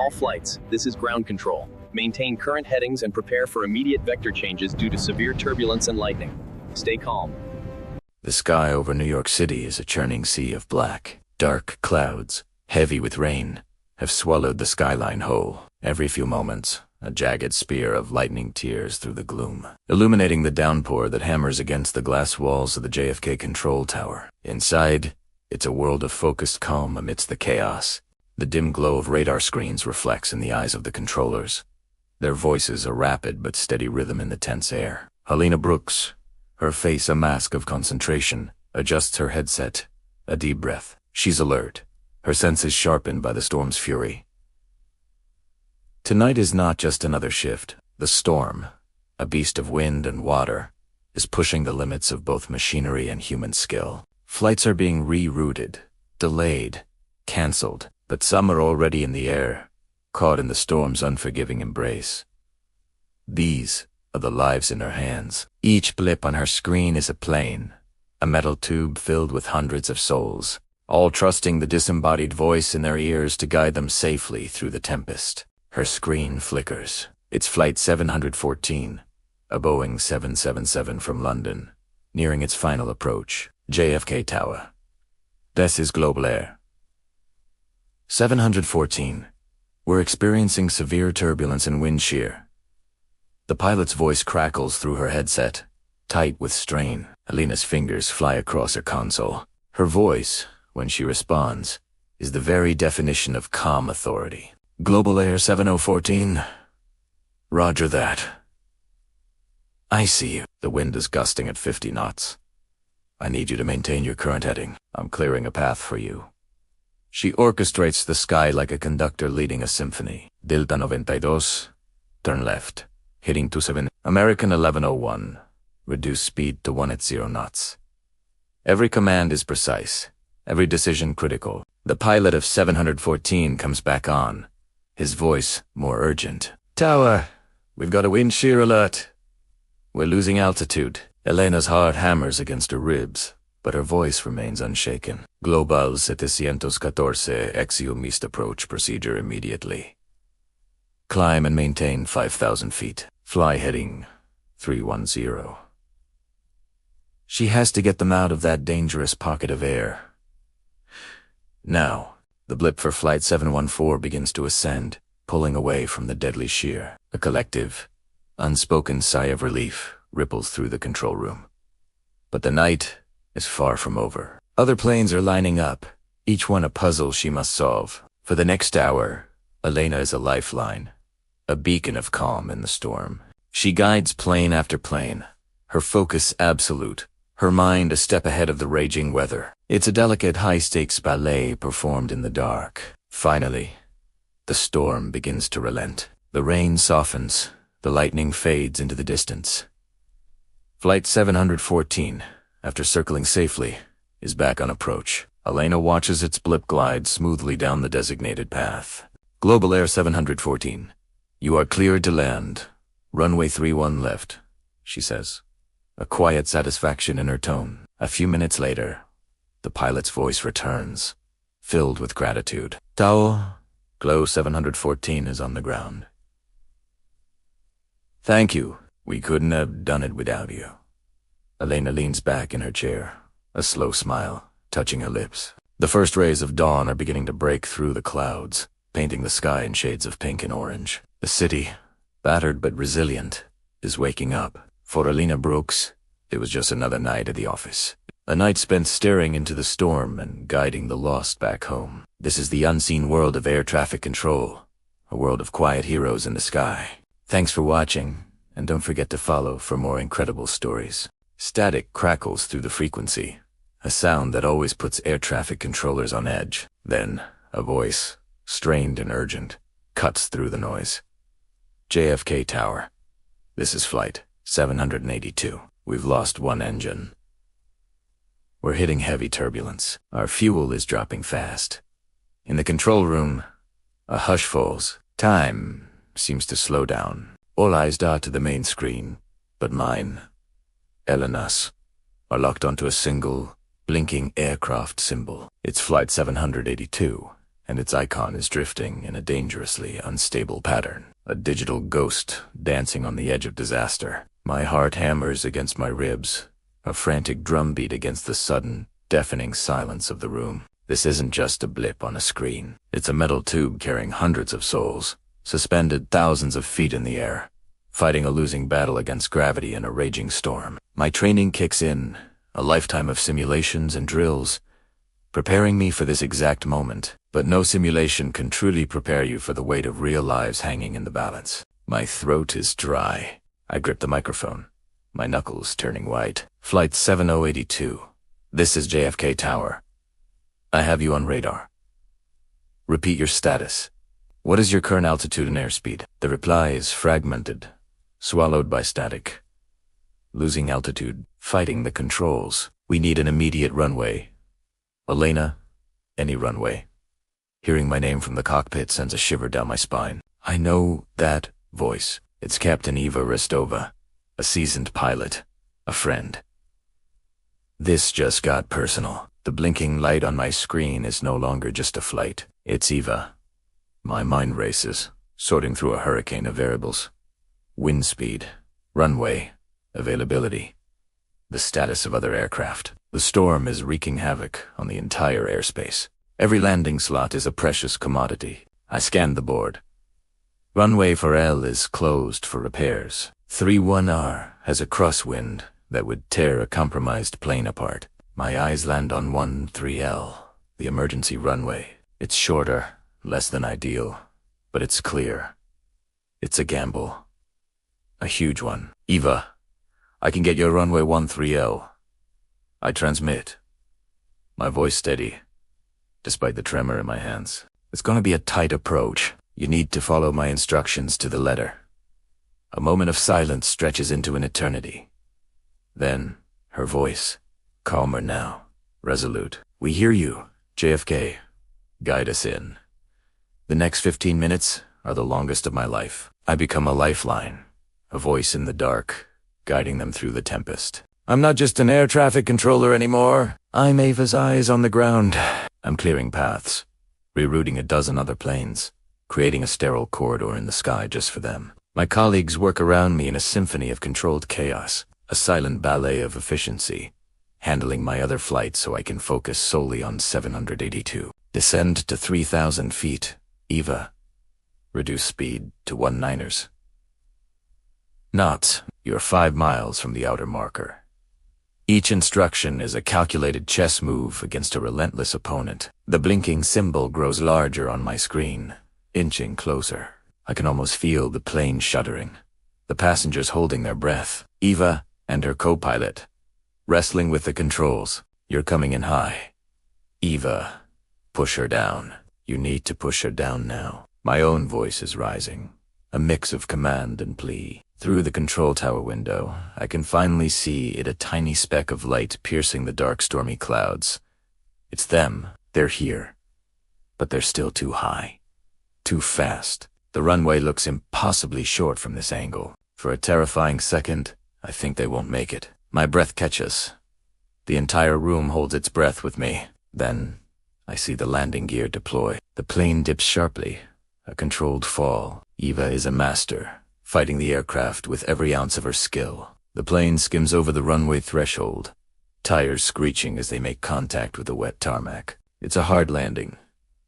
All flights, this is ground control. Maintain current headings and prepare for immediate vector changes due to severe turbulence and lightning. Stay calm. The sky over New York City is a churning sea of black. Dark clouds, heavy with rain, have swallowed the skyline whole. Every few moments, a jagged spear of lightning tears through the gloom, illuminating the downpour that hammers against the glass walls of the JFK control tower. Inside, it's a world of focused calm amidst the chaos. The dim glow of radar screens reflects in the eyes of the controllers. Their voices a rapid but steady rhythm in the tense air. Elena Brooks, her face a mask of concentration, adjusts her headset. A deep breath. She's alert, her senses sharpened by the storm's fury. Tonight is not just another shift. The storm, a beast of wind and water, is pushing the limits of both machinery and human skill. Flights are being rerouted, delayed, cancelled, but some are already in the air, caught in the storm's unforgiving embrace. These are the lives in her hands. Each blip on her screen is a plane, a metal tube filled with hundreds of souls, all trusting the disembodied voice in their ears to guide them safely through the tempest. Her screen flickers. It's Flight 714, a Boeing 777 from London, nearing its final approach, JFK Tower. This is Global Air. 714. We're experiencing severe turbulence and wind shear. The pilot's voice crackles through her headset, tight with strain. Elena's fingers fly across her console. Her voice, when she responds, is the very definition of calm authority. Global Air 7014. Roger that. I see you. The wind is gusting at 50 knots. I need you to maintain your current heading. I'm clearing a path for you. She orchestrates the sky like a conductor leading a symphony. Delta 92, turn left. Hitting 27. American 1101. Reduce speed to 1 at 0 knots. Every command is precise. Every decision critical. The pilot of 714 comes back on, his voice more urgent. Tower, we've got a wind shear alert. We're losing altitude. Elena's heart hammers against her ribs, but her voice remains unshaken. Global 714 Exio approach procedure immediately. Climb and maintain 5,000 feet. Fly heading 310. She has to get them out of that dangerous pocket of air. Now, the blip for Flight 714 begins to ascend, pulling away from the deadly shear. A collective, unspoken sigh of relief ripples through the control room. But the night is far from over. Other planes are lining up, each one a puzzle she must solve. For the next hour, Elena is a lifeline, a beacon of calm in the storm. She guides plane after plane, her focus absolute, her mind a step ahead of the raging weather. It's a delicate high-stakes ballet performed in the dark. Finally, the storm begins to relent. The rain softens, the lightning fades into the distance. Flight 714, after circling safely, is back on approach. Elena watches its blip glide smoothly down the designated path. Global Air 714, you are cleared to land. Runway 31 left, she says, a quiet satisfaction in her tone. A few minutes later, the pilot's voice returns, filled with gratitude. Tao, Glow 714 is on the ground. Thank you. We couldn't have done it without you. Elena leans back in her chair, a slow smile touching her lips. The first rays of dawn are beginning to break through the clouds, painting the sky in shades of pink and orange. The city, battered but resilient, is waking up. For Elena Brooks, it was just another night at the office. A night spent staring into the storm and guiding the lost back home. This is the unseen world of air traffic control, a world of quiet heroes in the sky. Thanks for watching, and don't forget to follow for more incredible stories. Static crackles through the frequency, a sound that always puts air traffic controllers on edge. Then, a voice, strained and urgent, cuts through the noise. JFK Tower. This is Flight 782. We've lost one engine. We're hitting heavy turbulence. Our fuel is dropping fast. In the control room, a hush falls. Time seems to slow down. All eyes dart to the main screen, but mine, Elena's, are locked onto a single, blinking aircraft symbol. It's Flight 782, and its icon is drifting in a dangerously unstable pattern. A digital ghost dancing on the edge of disaster. My heart hammers against my ribs, a frantic drumbeat against the sudden, deafening silence of the room. This isn't just a blip on a screen. It's a metal tube carrying hundreds of souls, suspended thousands of feet in the air, fighting a losing battle against gravity in a raging storm. My training kicks in, a lifetime of simulations and drills, preparing me for this exact moment. But no simulation can truly prepare you for the weight of real lives hanging in the balance. My throat is dry. I grip the microphone, my knuckles turning white. Flight 7082. This is JFK Tower. I have you on radar. Repeat your status. What is your current altitude and airspeed? The reply is fragmented, swallowed by static. Losing altitude, fighting the controls. We need an immediate runway. Elena, any runway. Hearing my name from the cockpit sends a shiver down my spine. I know that voice. It's Captain Eva Restova, a seasoned pilot, a friend. This just got personal. The blinking light on my screen is no longer just a flight. It's Eva. My mind races, sorting through a hurricane of variables. Wind speed, runway, availability, the status of other aircraft. The storm is wreaking havoc on the entire airspace. Every landing slot is a precious commodity. I scanned the board. Runway for L is closed for repairs. 31R has a crosswind that would tear a compromised plane apart. My eyes land on 13L, the emergency runway. It's shorter, less than ideal, but it's clear. It's a gamble. A huge one. Eva, I can get your runway 13L. I transmit. My voice steady, despite the tremor in my hands. It's gonna be a tight approach. You need to follow my instructions to the letter. A moment of silence stretches into an eternity. Then, her voice, calmer now, resolute. We hear you, JFK. Guide us in. The next 15 minutes are the longest of my life. I become a lifeline, a voice in the dark, guiding them through the tempest. I'm not just an air traffic controller anymore. I'm Ava's eyes on the ground. I'm clearing paths, rerouting a dozen other planes, creating a sterile corridor in the sky just for them. My colleagues work around me in a symphony of controlled chaos, a silent ballet of efficiency, handling my other flights so I can focus solely on 782. Descend to 3,000 feet, Eva. Reduce speed to 19ers. Knots, you're 5 miles from the outer marker. Each instruction is a calculated chess move against a relentless opponent. The blinking symbol grows larger on my screen, inching closer. I can almost feel the plane shuddering, the passengers holding their breath. Eva and her co-pilot, wrestling with the controls. You're coming in high. Eva, push her down. You need to push her down now. My own voice is rising, a mix of command and plea. Through the control tower window, I can finally see it, a tiny speck of light piercing the dark, stormy clouds. It's them. They're here. But they're still too high. Too fast. The runway looks impossibly short from this angle. For a terrifying second, I think they won't make it. My breath catches. The entire room holds its breath with me. Then, I see the landing gear deploy. The plane dips sharply. A controlled fall. Eva is a master, fighting the aircraft with every ounce of her skill. The plane skims over the runway threshold, tires screeching as they make contact with the wet tarmac. It's a hard landing,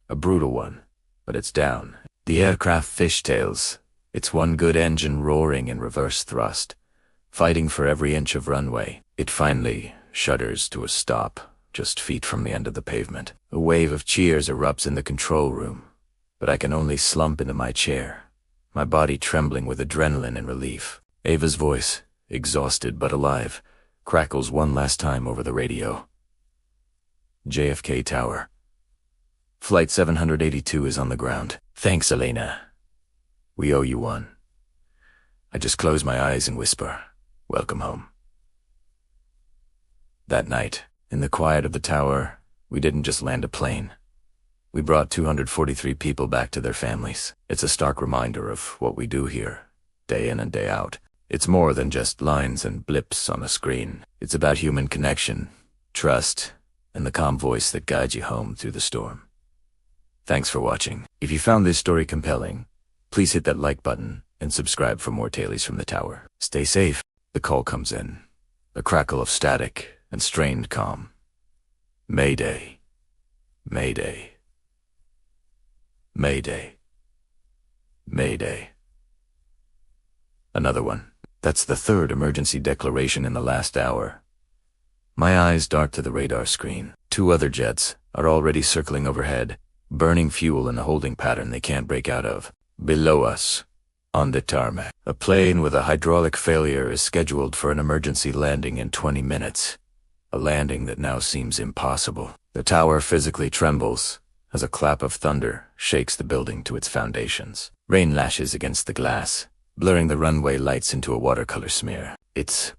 a brutal one, but it's down. The aircraft fishtails, its one good engine roaring in reverse thrust, fighting for every inch of runway. It finally shudders to a stop, just feet from the end of the pavement. A wave of cheers erupts in the control room, but I can only slump into my chair, my body trembling with adrenaline and relief. Ava's voice, exhausted but alive, crackles one last time over the radio. JFK Tower. Flight 782 is on the ground. Thanks, Elena. We owe you one. I just close my eyes and whisper, welcome home. That night, in the quiet of the tower, we didn't just land a plane. We brought 243 people back to their families. It's a stark reminder of what we do here, day in and day out. It's more than just lines and blips on a screen. It's about human connection, trust, and the calm voice that guides you home through the storm. Thanks for watching. If you found this story compelling, please hit that like button and subscribe for more tales from the tower. Stay safe. The call comes in. A crackle of static and strained calm. Mayday. Mayday. Mayday. Mayday. Another one. That's the third emergency declaration in the last hour. My eyes dart to the radar screen. 2 other jets are already circling overhead, burning fuel in a holding pattern they can't break out of. Below us, on the tarmac, a plane with a hydraulic failure is scheduled for an emergency landing in 20 minutes. A landing that now seems impossible. The tower physically trembles as a clap of thunder shakes the building to its foundations. Rain lashes against the glass, blurring the runway lights into a watercolor smear. It's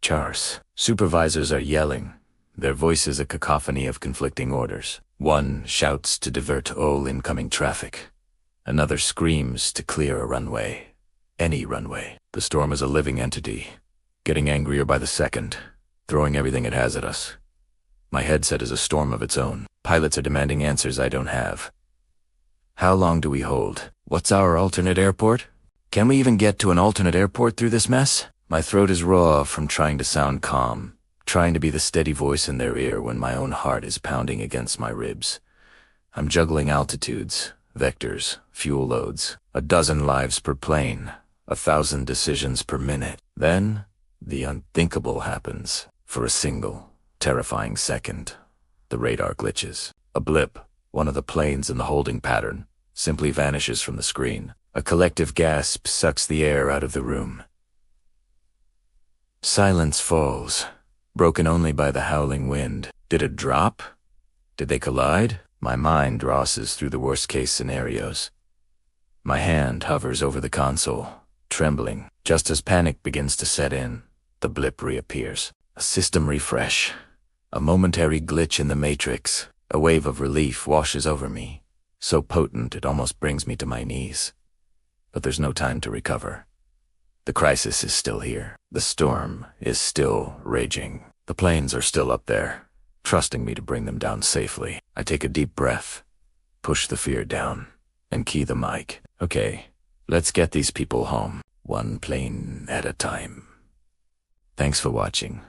chaos. Supervisors are yelling, their voices a cacophony of conflicting orders. One shouts to divert all incoming traffic. Another screams to clear a runway. Any runway. The storm is a living entity, getting angrier by the second, throwing everything it has at us. My headset is a storm of its own. Pilots are demanding answers I don't have. How long do we hold? What's our alternate airport? Can we even get to an alternate airport through this mess? My throat is raw from trying to sound calm, trying to be the steady voice in their ear when my own heart is pounding against my ribs. I'm juggling altitudes, vectors, fuel loads, 12 lives per plane, 1,000 decisions per minute. Then, the unthinkable happens. For a single, terrifying second, the radar glitches. A blip, one of the planes in the holding pattern, simply vanishes from the screen. A collective gasp sucks the air out of the room. Silence falls, broken only by the howling wind. Did it drop? Did they collide? My mind races through the worst-case scenarios. My hand hovers over the console, trembling. Just as panic begins to set in, the blip reappears. A system refresh. A momentary glitch in the matrix. A wave of relief washes over me, so potent it almost brings me to my knees. But there's no time to recover. The crisis is still here. The storm is still raging. The planes are still up there, trusting me to bring them down safely. I take a deep breath, push the fear down, and key the mic. Okay, let's get these people home, one plane at a time. Thanks for watching,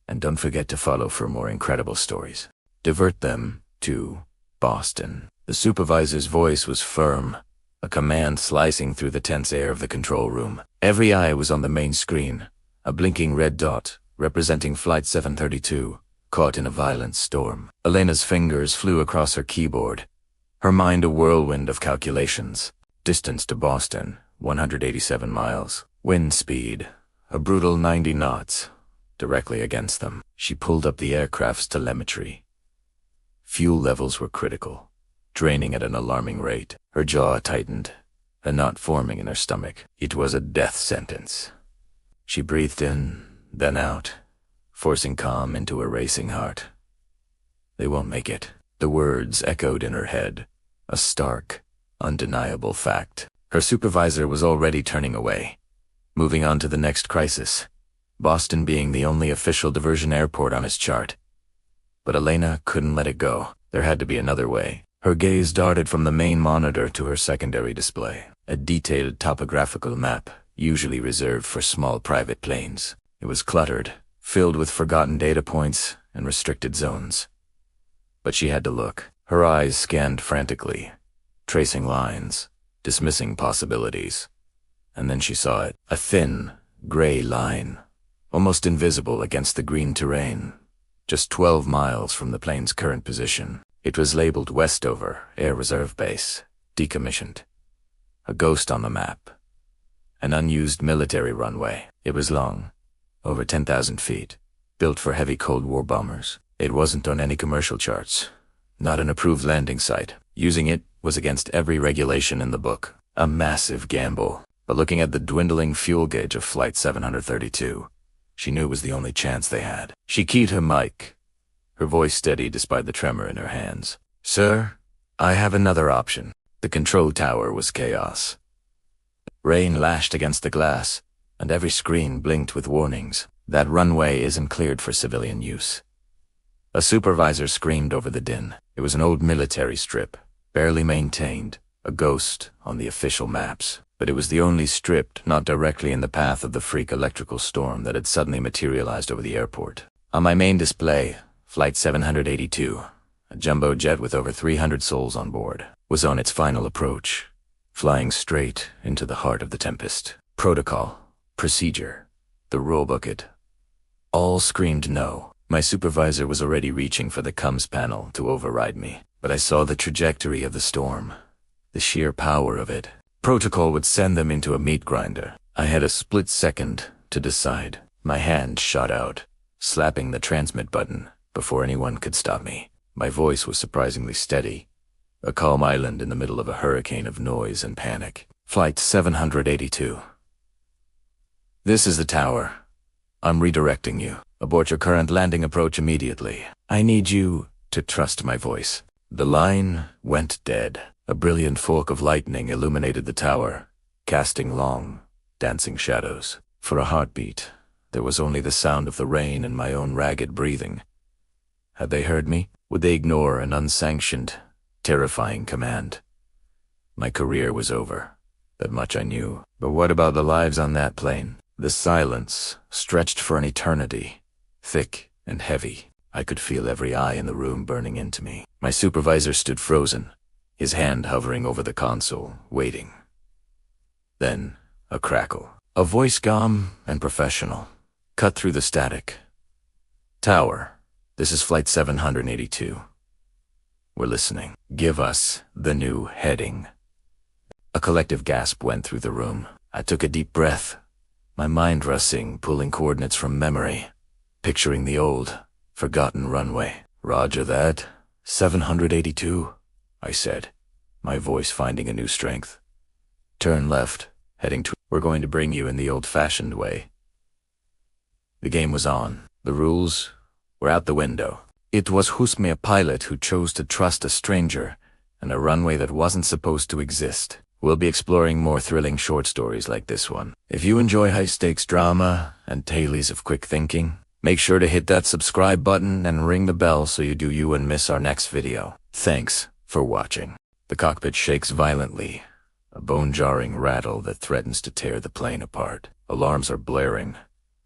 and don't forget to follow for more incredible stories. Divert them to Boston. The supervisor's voice was firm, a command slicing through the tense air of the control room. Every eye was on the main screen, a blinking red dot representing Flight 732, caught in a violent storm. Elena's fingers flew across her keyboard, her mind a whirlwind of calculations. Distance to Boston, 187 miles. Wind speed, a brutal 90 knots, directly against them. She pulled up the aircraft's telemetry. Fuel levels were critical, draining at an alarming rate. Her jaw tightened, a knot forming in her stomach. It was a death sentence. She breathed in, then out, forcing calm into her racing heart. They won't make it. The words echoed in her head, a stark, undeniable fact. Her supervisor was already turning away, moving on to the next crisis, Boston being the only official diversion airport on his chart. But Elena couldn't let it go. There had to be another way. Her gaze darted from the main monitor to her secondary display, a detailed topographical map, usually reserved for small private planes. It was cluttered, filled with forgotten data points and restricted zones. But she had to look. Her eyes scanned frantically, tracing lines, dismissing possibilities. And then she saw it, a thin, gray line, almost invisible against the green terrain, just 12 miles from the plane's current position. It was labeled Westover Air Reserve Base, decommissioned. A ghost on the map. An unused military runway. It was long, over 10,000 feet, built for heavy Cold War bombers. It wasn't on any commercial charts, not an approved landing site. Using it was against every regulation in the book. A massive gamble. But looking at the dwindling fuel gauge of Flight 732, she knew it was the only chance they had. She keyed her mic, her voice steady despite the tremor in her hands. "Sir, I have another option." The control tower was chaos. Rain lashed against the glass, and every screen blinked with warnings. That runway isn't cleared for civilian use. A supervisor screamed over the din. It was an old military strip, barely maintained, a ghost on the official maps. But it was the only strip not directly in the path of the freak electrical storm that had suddenly materialized over the airport. On my main display, Flight 782, a jumbo jet with over 300 souls on board, was on its final approach, flying straight into the heart of the tempest. Protocol, procedure, the rulebook it. All screamed no. My supervisor was already reaching for the comms panel to override me, but I saw the trajectory of the storm, the sheer power of it. Protocol would send them into a meat grinder. I had a split second to decide. My hand shot out, slapping the transmit button before anyone could stop me. My voice was surprisingly steady, a calm island in the middle of a hurricane of noise and panic. Flight 782. This is the tower. I'm redirecting you. Abort your current landing approach immediately. I need you to trust my voice. The line went dead. A brilliant fork of lightning illuminated the tower, casting long, dancing shadows. For a heartbeat, there was only the sound of the rain and my own ragged breathing. Had they heard me? Would they ignore an unsanctioned, terrifying command? My career was over. That much I knew. But what about the lives on that plane? The silence stretched for an eternity, thick and heavy. I could feel every eye in the room burning into me. My supervisor stood frozen, his hand hovering over the console, waiting. Then, a crackle. A voice calm and professional, cut through the static. Tower, this is Flight 782. We're listening. Give us the new heading. A collective gasp went through the room. I took a deep breath, my mind racing, pulling coordinates from memory, picturing the old, forgotten runway. Roger that. 782, I said, my voice finding a new strength. Turn left, heading to... We're going to bring you in the old-fashioned way. The game was on. The rules were out the window. It was who's me a pilot who chose to trust a stranger and a runway that wasn't supposed to exist. We'll be exploring more thrilling short stories like this one. If you enjoy high-stakes drama and tales of quick thinking, make sure to hit that subscribe button and ring the bell so you and miss our next video. Thanks for watching. The cockpit shakes violently, a bone-jarring rattle that threatens to tear the plane apart. Alarms are blaring,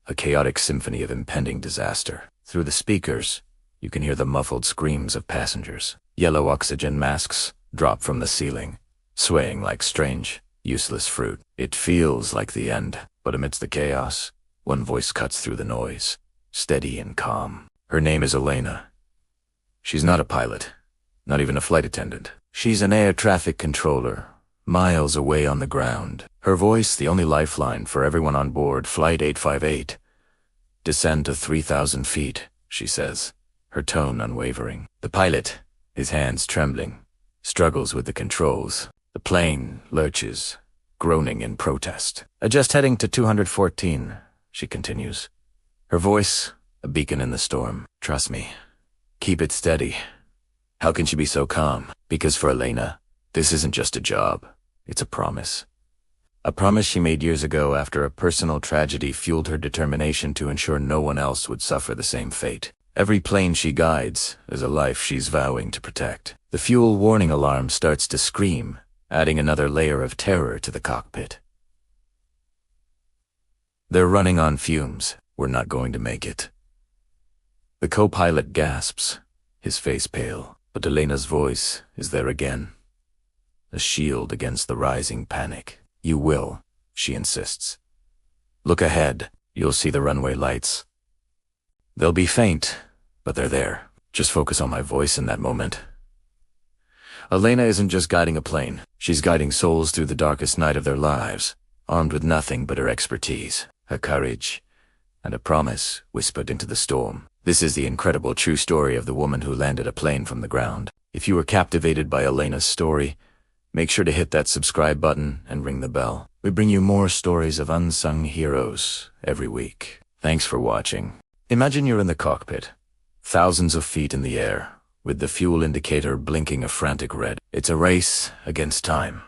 a chaotic symphony of impending disaster. Through the speakers, you can hear the muffled screams of passengers. Yellow oxygen masks drop from the ceiling, swaying like strange, useless fruit. It feels like the end, but amidst the chaos, one voice cuts through the noise, steady and calm. Her name is Elena. She's not a pilot, not even a flight attendant. She's an air traffic controller, miles away on the ground. Her voice, the only lifeline for everyone on board Flight 858. Descend to 3,000 feet, she says, her tone unwavering. The pilot, his hands trembling, struggles with the controls. The plane lurches, groaning in protest. Adjust heading to 214, she continues. Her voice, a beacon in the storm. Trust me. Keep it steady. How can she be so calm? Because for Elena, this isn't just a job. It's a promise. A promise she made years ago after a personal tragedy fueled her determination to ensure no one else would suffer the same fate. Every plane she guides is a life she's vowing to protect. The fuel warning alarm starts to scream, adding another layer of terror to the cockpit. They're running on fumes. We're not going to make it. The co-pilot gasps, his face pale, but Elena's voice is there again. A shield against the rising panic. You will, she insists. Look ahead. You'll see the runway lights. They'll be faint, but they're there. Just focus on my voice in that moment. Elena isn't just guiding a plane. She's guiding souls through the darkest night of their lives, armed with nothing but her expertise, her courage, and a promise whispered into the storm. This is the incredible true story of the woman who landed a plane from the ground. If you were captivated by Elena's story, make sure to hit that subscribe button and ring the bell. We bring you more stories of unsung heroes every week. Thanks for watching. Imagine you're in the cockpit, thousands of feet in the air, with the fuel indicator blinking a frantic red. It's a race against time,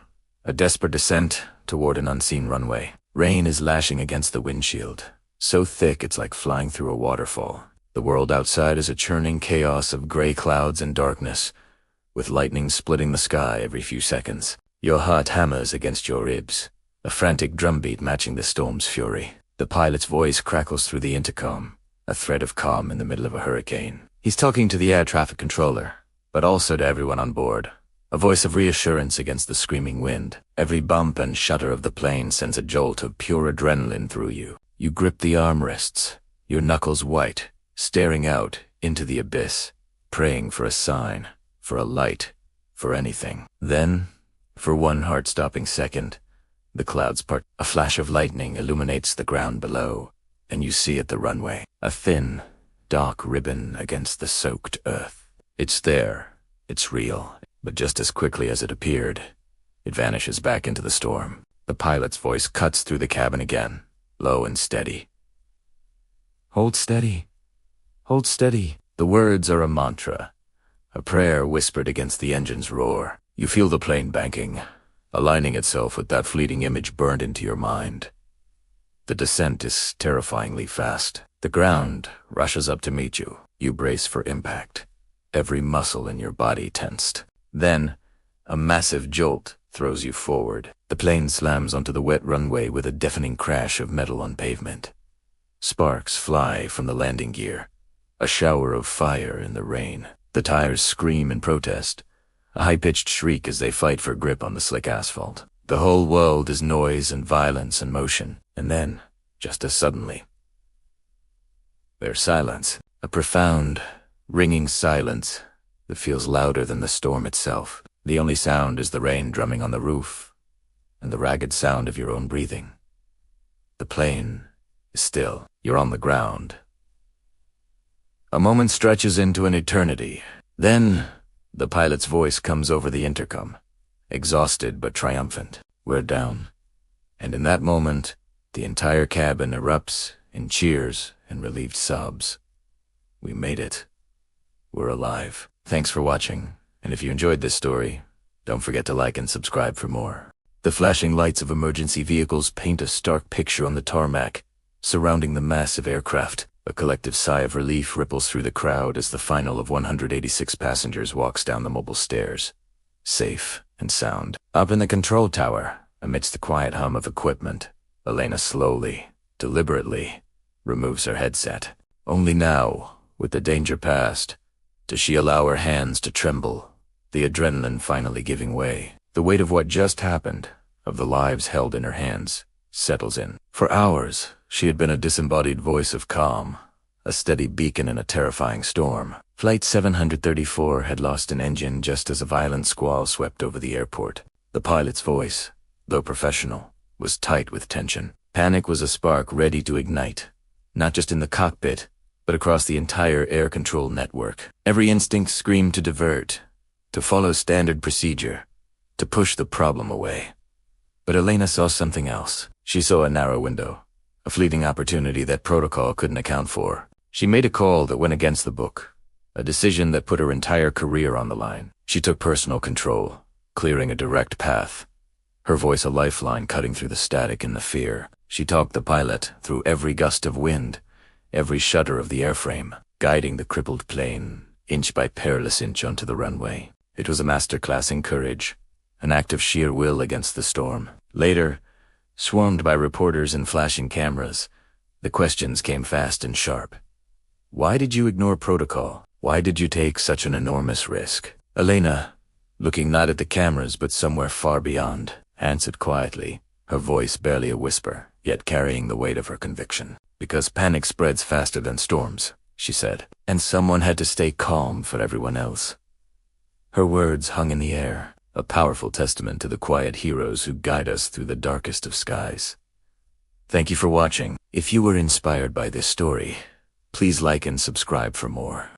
a desperate descent toward an unseen runway. Rain is lashing against the windshield, so thick it's like flying through a waterfall. The world outside is a churning chaos of gray clouds and darkness, with lightning splitting the sky every few seconds. Your heart hammers against your ribs, a frantic drumbeat matching the storm's fury. The pilot's voice crackles through the intercom, a thread of calm in the middle of a hurricane. He's talking to the air traffic controller, but also to everyone on board. A voice of reassurance against the screaming wind. Every bump and shudder of the plane sends a jolt of pure adrenaline through you. You grip the armrests, your knuckles white, staring out into the abyss, praying for a sign, for a light, for anything. Then, for one heart-stopping second, the clouds part. A flash of lightning illuminates the ground below, and you see at the runway a thin, dark ribbon against the soaked earth. It's there, it's real, but just as quickly as it appeared, it vanishes back into the storm. The pilot's voice cuts through the cabin again, low and steady. Hold steady. Hold steady. The words are a mantra, a prayer whispered against the engine's roar. You feel the plane banking, aligning itself with that fleeting image burned into your mind. The descent is terrifyingly fast. The ground rushes up to meet you. You brace for impact, every muscle in your body tensed. Then, a massive jolt throws you forward. The plane slams onto the wet runway with a deafening crash of metal on pavement. Sparks fly from the landing gear, a shower of fire in the rain. The tires scream in protest, a high-pitched shriek as they fight for grip on the slick asphalt. The whole world is noise and violence and motion, and then, just as suddenly, there's silence. A profound, ringing silence that feels louder than the storm itself. The only sound is the rain drumming on the roof, and the ragged sound of your own breathing. The plane is still. You're on the ground. A moment stretches into an eternity. Then, the pilot's voice comes over the intercom, exhausted but triumphant. We're down. And in that moment, the entire cabin erupts in cheers and relieved sobs. We made it. We're alive. Thanks for watching, and if you enjoyed this story, don't forget to like and subscribe for more. The flashing lights of emergency vehicles paint a stark picture on the tarmac, surrounding the massive aircraft. A collective sigh of relief ripples through the crowd as the final of 186 passengers walks down the mobile stairs, safe and sound. Up in the control tower, amidst the quiet hum of equipment, Elena slowly, deliberately, removes her headset. Only now, with the danger past, does she allow her hands to tremble, the adrenaline finally giving way. The weight of what just happened, of the lives held in her hands, settles in. For hours, she had been a disembodied voice of calm, a steady beacon in a terrifying storm. Flight 734 had lost an engine just as a violent squall swept over the airport. The pilot's voice, though professional, was tight with tension. Panic was a spark ready to ignite, not just in the cockpit, but across the entire air control network. Every instinct screamed to divert, to follow standard procedure, to push the problem away. But Elena saw something else. She saw a narrow window, a fleeting opportunity that protocol couldn't account for. She made a call that went against the book, a decision that put her entire career on the line. She took personal control, clearing a direct path, her voice a lifeline cutting through the static and the fear. She talked the pilot through every gust of wind, every shudder of the airframe, guiding the crippled plane, inch by perilous inch onto the runway. It was a masterclass in courage, an act of sheer will against the storm. Later, swarmed by reporters and flashing cameras, the questions came fast and sharp. Why did you ignore protocol? Why did you take such an enormous risk? Elena, looking not at the cameras but somewhere far beyond, answered quietly, her voice barely a whisper, yet carrying the weight of her conviction. Because panic spreads faster than storms, she said, and someone had to stay calm for everyone else. Her words hung in the air, a powerful testament to the quiet heroes who guide us through the darkest of skies. Thank you for watching. If you were inspired by this story, please like and subscribe for more.